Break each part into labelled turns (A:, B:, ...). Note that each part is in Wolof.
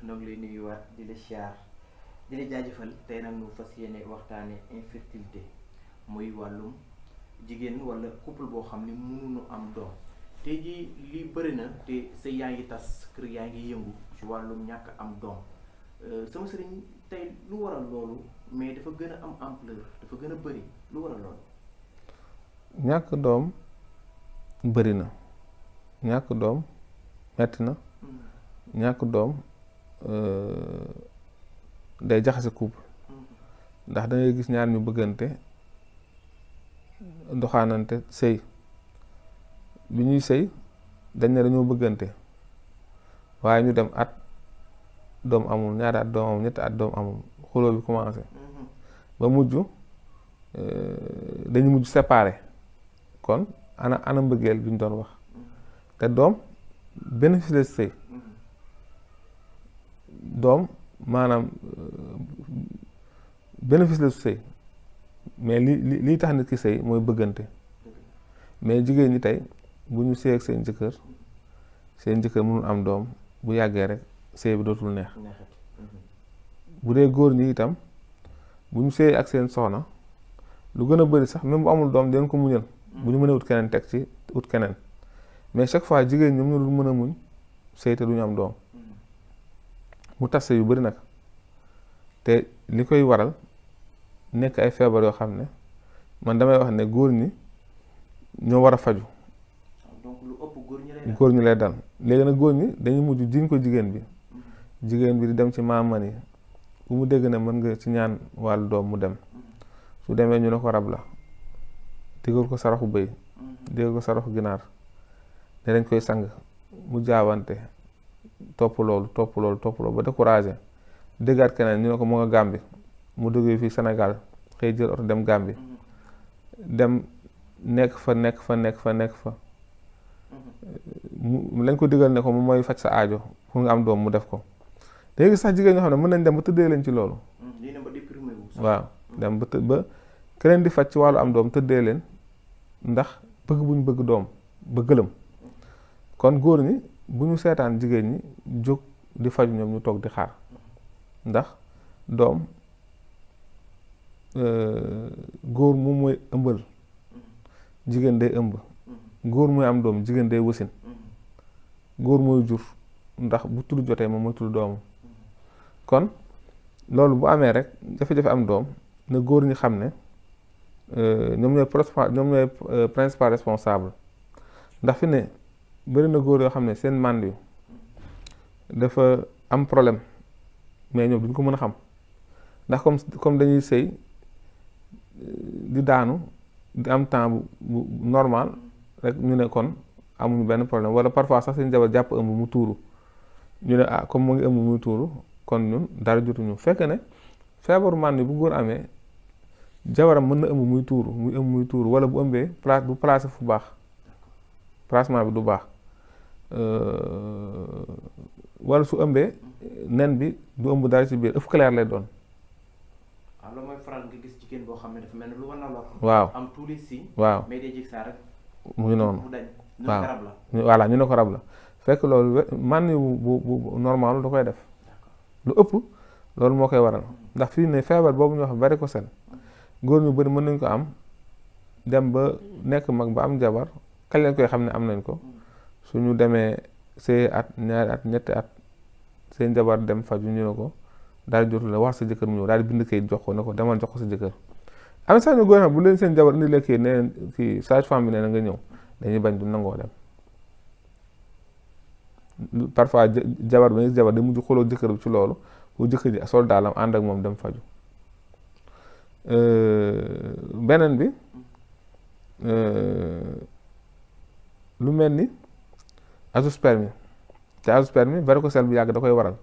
A: noo ngi lay nuyuwaat di la siyaar di la jaajëfal tey nag ñu fas yéene waxtaane infertilité muy wàllum jigéen wala couple boo xam ne mënuñu am doom tey jii lii bëri na te sëy yaa ngi tas kër yaa ngi yëngu ci wàllum ñàkk am doom sama sëriñ tey lu waral loolu mais dafa gën a am ampleur dafa gën a bëri lu waral loolu.
B: ñàkk doom bëri na ñàkk doom metti na ñàkk doom day jaxase couple ndax da ngay gis ñaar ñu bëggante doxaanante sëy bi ñuy sëy dañ ne dañoo bëggante waaye ñu dem at doom amul ñaari at doom amul ñetti at doom amul xuloo bi commencé ba mujj dañu mujj séparé kon ana mbëggeel bi ñu doon wax te doom bénéfice la sëy doom maanaam bénéfice la sëy mais li tax nit ki sëy mooy bëggante mais jigéen ñi tey bu ñu sëy ak seen jëkkër mënul am doom bu yàggee rek sëy bi dootul neex bu dee góor ñi itam bu ñu sëy ak seen soxna lu gën a bëri sax même bu amul doom dinañ ko muñal bu ñu mënee ut keneen teg ci ut keneen mais chaque fois jigéen ñoom ñu dul mën a muñ sëy te duñu am doom mu tas yu bëri nag te li koy waral nekk ay feebar yoo xam ne man damay wax ne góor ñi ñoo war a faju
A: donc lu ëpp
B: góor ñi lay dal léegi nag góor ñi dañuy mujj jiñ ko jigéen bi di dem ci maaman yi bu mu dégg ne mën nga ci ñaan wàllu doom mu dem su demee ñu ne ko rab la digal ko saraxu bëy digal ko saraxu ginaar ne dañ koy sang mu jaawante topp loolu ba découragé déggaat keneen ñu ne ko mu nga Gàmbi mu duggee fii Sénégal xëy jël oto dem Gàmbi dem nekk fa mu lañ ko digal ne ko moom mooy faj sa aajo pour nga am doom mu def ko léegi sax jigéen ñoo xam ne mën nañ dem ba tëddee leen ci loolu waaw dem ba keneen di faj ci wàllu am doom tëddee leen ndax bëgg buñ bëgg doom ba gëlëm kon góor ñi bu ñu seetaan jigéen ñi jóg di faju ñoom ñu toog di xaar ndax doom góor moom mooy ëmbal jigéen day ëmb góor mooy am doom jigéen day wasin góor mooy jur ndax bu tudd jotee moom mooy tudd doomu kon loolu bu amee rek jafe-jafe am doom na góor ñi xam ne ñoom ñooy principal responsable ndax fi ne bëri na góor yoo xam ne seen mànd yu dafa am problème mais ñoom duñ ko mën a xam ndax comme dañuy sëy di daanu di am temps bu normal rek ñu ne kon amuñu benn problème wala parfois sax seen jabar jàpp ëmb mu tuuru ñu ne comme mu ngi ëmb muy tuuru kon ñun dara jotuñu fekk ne feebaru mànd bu góor amee jabaram mën na ëmb muy tuuru wala bu ëmbee du placé fu baax placement bi du baax wala su ëmbee nen bi du ëmb dara ci biir ëff clair lay doon.
A: waaw loolu mooy faral nga gis jigéen boo xam ne dafa mel ni lu war na lor.
B: waaw
A: am tous les signes.
B: waaw
A: mais day jig saa rek.
B: mu ngi noonu
A: waaw
B: voilà ñu ne ko rab la fekk loolu man bu normal da koy def lu ëpp loolu moo koy waral ndax fii ne feebar boobu ñu wax varicocèle góor ñu bëri mën nañ ko am dem ba nekk mag ba am jabar kañ leen koy xam ne am nañ ko suñu demee see at ñaari at ñetti at seen jabar dem faju ñu ne ko daal jotul la wax sa jëkkër mu ñëw daal di bind kayit jox ko ne ko demal jox ko sa jëkkër am sax ñu góor xam bu leen seen jabar indi lekkee ne kii sage-femme bi nee na nga ñëw dañuy bañ du nangoo dem parfois jabar bi jabar da mujj xooloo jëkkër bi ci loolu bu jëkkër ji sol daalam ànd ak moom dem faju beneen bi lu mel ni azoospermie te azoospermie varicocèle bu yàgg da koy waral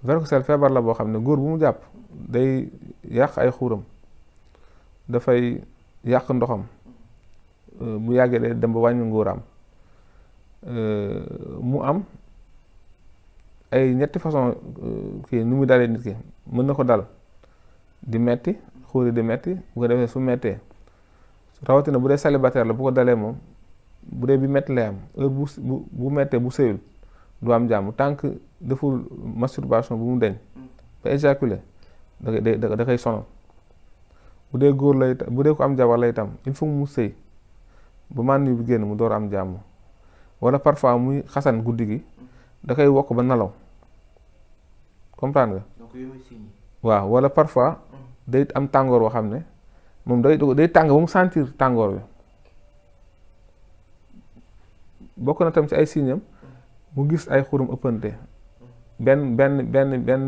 B: varicocèle feebar la boo xam ne góor bu mu jàpp day yàq ay xuuram dafay yàq ndoxam bu yàggee day dem ba wàññi nguuraam mu am ay ñetti façon kii nu muy dalee nit ki mën na ko dal di metti xuuri di metti bu ko defee su mettee rawatina bu dee célibataire la bu ko dalee moom bu dee bi metti lay am heure bu mettee bu sëyul du am jàmm tant que deful masturbation bu mu deñ ba éjaculer da koy sonal. bu dee góor lay bu dee ko am jabar lay tam il faut mu sëy ba mànni bi génn mu door am jàmm. wala parfois muy xasan guddi gi da koy wokk ba nalaw comprendre nga.
A: donc yooyu mooy signe yi.
B: waaw wala parfois day am tàngoor boo xam ne moom day tàng ba mu sentir tàngoor bi. bokk na tam ci ay signes am mu gis ay xurum ëppante benn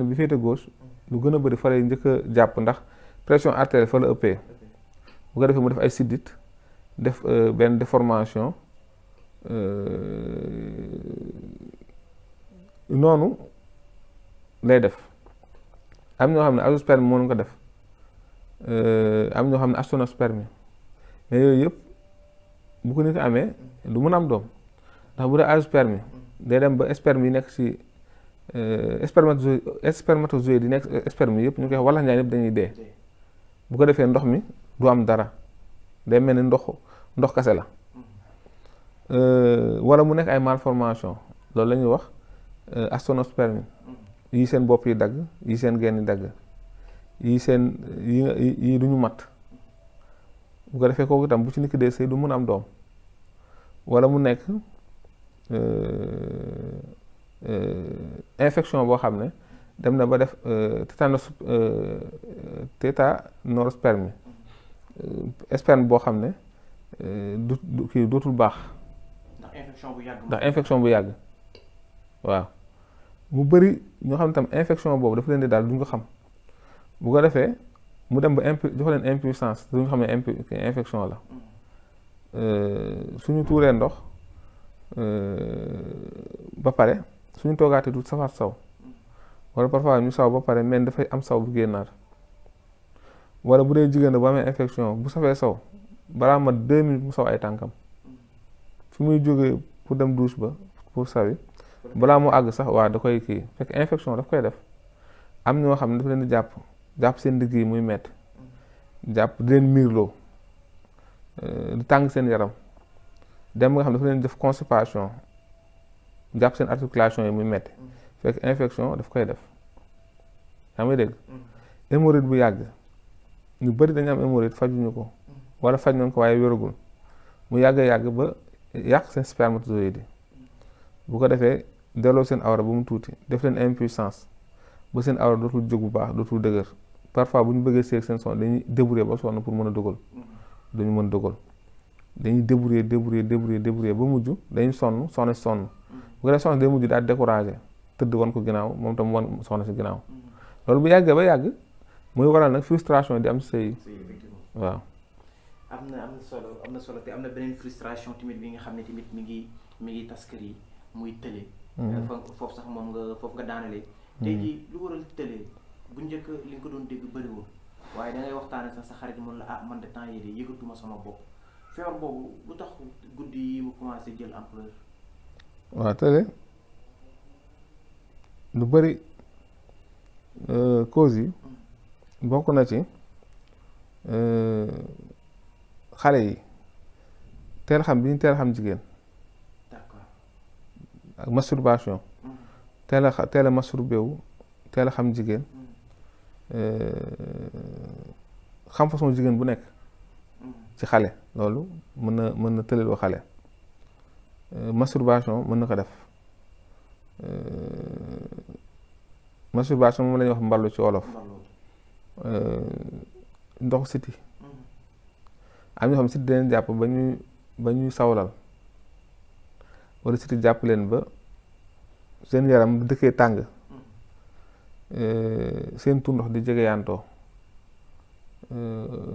B: bi féete gauche lu gën a bëri fa lay njëkk a jàpp ndax pression artérielle fa la ëppee. bu ko defee mu def ay siddit def benn déformation noonu lay def. am ñoo xam ne azoospermie moo ko def am ñoo xam ne aténospermie mais yooyu yëpp bu ko nit ko amee du mën a am doom ndax bu dee azoospermie day dem ba sperme yi nekk ci spermatozoïde yi nekk sperme yëpp ñu koy wax wala ñaar yëpp dañuy dee. bu ko defee ndox mi du am dara day mel ni ndox kase la. wala mu nekk ay malformation loolu la ñuy wax asténospermie yi seen bopp yi dagg yi seen genn yi dagg yi duñu mat. bu ko defee kooku itam bu ci nit ki dee sëy du mën a am doom. wala mu nekk infection boo xam ne dem na ba def tétanospermie sperme boo xam ne kii dootul baax. ndax infection bu yàgg waaw mu bëri ñoo xam ne tam infection boobu dafa leen di daal duñ ko xam. bu ko defee mu dem ba jox leen impuissance duñu xam ne infection la. suñu tuuree ndox ba pare suñu toogaatee du safaat saw wala parfois ñu saw ba pare mais dafay am saw bu génnaat. wala bu dee jigéen bu amee infection bu safee saw balaa mat 2 minutes mu saw ay tànkam fi muy jógee pour dem douche ba pour sawi balaa mu àgg sax waaw da koy kii fekk infection daf koy def. am ñoo xam ne dafa leen di jàpp seen digg yi muy metti jàpp di leen miirloo di tàng seen yaram dem nga xam dafa leen def constipation jàpp seen articulation yi muy metti fekk infection daf koy def. yaa ngi dégg. hémorroïde bu yàgg ñu bëri dañu am hémorroïde fajuñu ko wala faj nañ ko waaye wéragul mu yàgg ba yàq seen spermatozoïde yi. bu ko defee delloo seen awra ba mu tuuti def leen impuissance ba seen awra dootul jóg bu baax dootul dëgër. parfois bu ñu bëggee seeg seen son dañuy débrouiller ba sonn pour mën a dogal dañu mën dogal dañuy débrouiller ba mujj dañuy sonn. bu ko defee sonn day mujj daal découragé tëdd wan ko ginnaaw moom tam wan soxna si ginnaaw. loolu bu yàggee ba yàgg muy waral nag frustration di am sëy. waaw.
A: am na solo te am na beneen frustration tamit bi nga xam ne tamit mi ngi tas kër yi muy tële. foofu sax foofu nga daanalee. tey jii lu waral tële bu njëkk li nga ko doon dégg bëriwul waaye da ngay waxtaane sax sa xarit mun la man de temps yii de yëgatuma sama bopp feebar boobu lu tax guddi yi mu commencé jël ampleur.
B: waaw tële lu bëri cause yi bokk na ci xale yi teel xam bi ñu teel xam jigéen.
A: d'accord.
B: ak masturbation. teel a masturbé wu teel a xam jigéen. xam façon jigéen bu nekk ci xale loolu mën na tëleloo xale. masturbation mën na ko def masturbation moom la ñuy wax mballu ci wolof. ndoxu siti am ñoo xam siti daleen jàpp ba ñuy sawlal wala siti jàpp leen ba seen yaram bu dëkkee tàng seen tur ndox di jege yantoo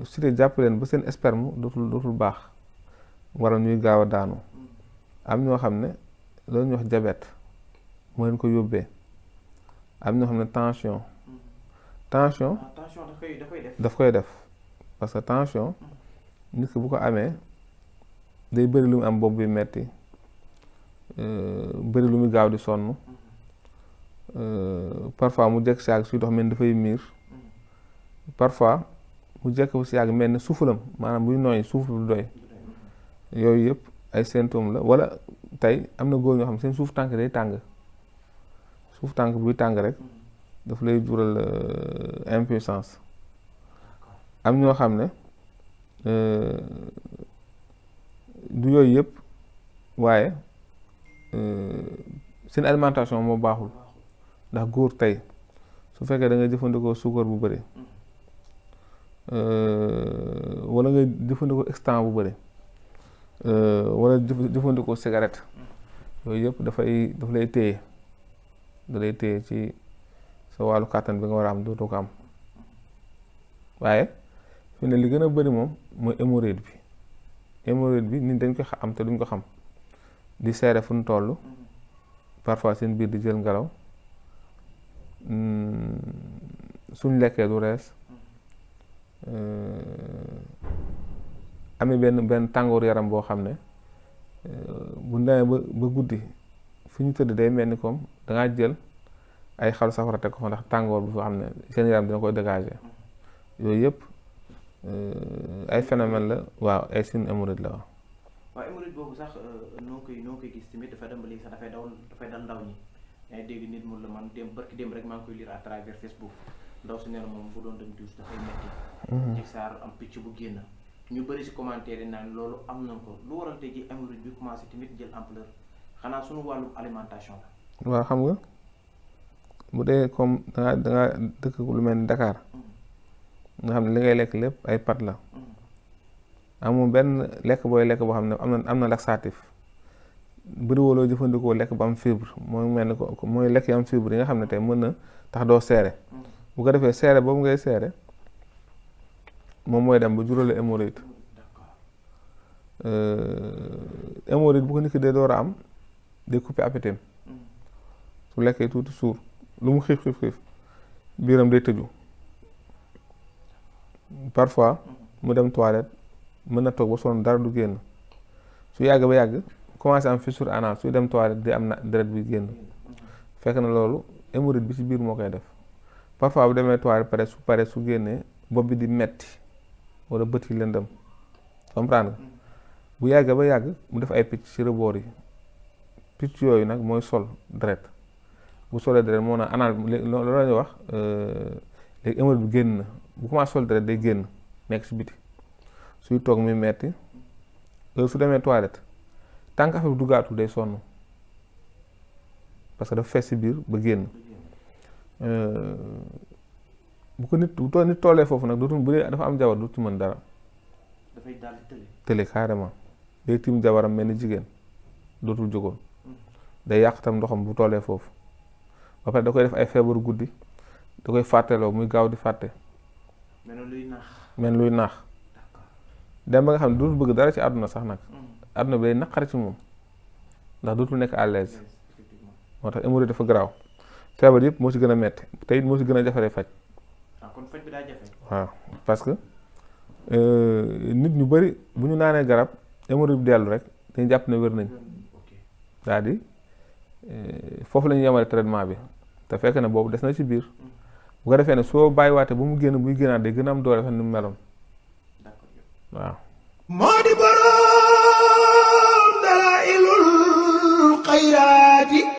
B: siti jàpp leen ba seen sperme dootul baax waral ñuy gaaw a daanu. am ñoo xam ne loolu ñuy wax diabète moo leen ko yóbbee. am ñoo xam ne tension daf koy def parce que tension nit ki bu ko amee day bëri lu mu am bopp bi metti bëri lu muy gaaw di sonn parfois mu jekk si yàgg suy dox mel ni dafay miir parfois mu jekk si yàgg mel ni suufulam maanaam buy nooy suuf du doy yooyu yëpp ay symptômes la. wala tey am na góor ñoo xam seen suuf tànk day tàng suuf tànk buy tàng rek daf lay jural impuissance. am ñoo xam ne du yooyu yëpp waaye seen alimentation moo baaxul ndax góor tey su fekkee da nga jëfandikoo suukar bu bëri wala nga jëfandikoo extant bu bëri wala jëfandikoo cigarette yooyu yëpp daf lay téye da lay téye ci sa wàllu kàttan bi nga war a am dootoo ko am waaye fi ne li gën a bëri moom mooy hémorroïde bi nit dañ ko am te duñ ko xam di seere fu ñu toll parfois seen biir di jël ngelaw suñ lekkee du rees amee benn tàngoor yaram boo xam ne bu demee ba guddi fu ñu tëdd day mel ni comme dangaa jël ay xalu safara teg ko fa ndax tàngoor bi foo xam ne seen yaram dina koy dégager yooyu yëpp ay phénomène la waaw ay signes hémorroïde la waaw.
A: waaw hémorroïde boobu sax noo koy gis tamit dafa dem ba léegi sax dafay dal ndaw ñi yaa ngi dégg nit mu la man barki démb rek maa ngi koy lire à travers Facebook ndaw si nee na moom bu doon dem douche dafay metti ci saar am picc bu génn ñu bëri si commentaire yi naan loolu am nañ ko lu waral tey ji hémorroïde bi commencé tamit jël ampleur xanaa suñu wàllu alimentation la.
B: waaw xam nga bu dee comme dangaa dëkk lu mel ni Dakar nga xam ne li ngay lekk lépp ay pat la amul benn lekk booy lekk boo xam ne am na laxatif bëriwoo loo jëfandikoo lekk ba am fibre mooy mel ni ko mooy lekk yi am fibre yi nga xam ne tey mën na tax doo seere bu ko defee seere boobu ngay seere moom mooy dem ba jural la hémorroïde hémorroïde bu ko nit ki dee door a am day couper appétit su lekkee tuuti suur lu mu xiif biiram day tëju parfois mu dem toilette mën na toog ba sonn dara du génn su yàgg ba yàgg commencé am fissure anale suy dem toilette di am na deret bi génn fekk na loolu hémorroïde bi ci biir moo koy def parfois bu demee toilette pare su génnee bopp bi di metti wala bët yi lëndëm comprendre nga bu yàgg ba yàgg mu def ay picc ci reboor yi picc yooyu nag mooy sol deret bu solee deret moo na anal loolu la ñuy wax léegi hémorroïde bi génn na bu commencé sol deret day génn nekk ci biti suy toog muy metti su demee toilette tant que affaire bi duggaatul day sonn parce que dafa fees ci biir ba génn bu ko nit tollee foofu nag dootul bu dee dafa am jabar dootul mën dara
A: dafay daal di
B: tële carrément day tiim jabaram mel ni jigéen dootul jógoon day yàq tam ndoxam bu tollee foofu ba pare da koy def ay feebaru guddi da koy fàtteloo muy gaaw di fàtte mel luy naax dem ba nga xam ne dootul bëgg dara ci àdduna sax nag àdduna bi day naqari ci moom ndax dootul nekk à l'aise moo tax hémorroïde dafa garaaw feebar yëpp moo ci gën a metti te it moo ci gën a jafaree faj.
A: kon faj bi daa jafe.
B: waaw parce que nit ñu bari bu ñu naanee garab hémorroïde bi dellu rek dañu jàpp ne wér nañ daal di foofu la ñu yemale traitement bi te fekk na boobu des na ci biir bu ko defee ne soo bàyyiwaatee ba mu génn buy génnaat day gën a am doole fa ni mu meloon waaw.
C: moo di boroom dalaa'ilul xayraati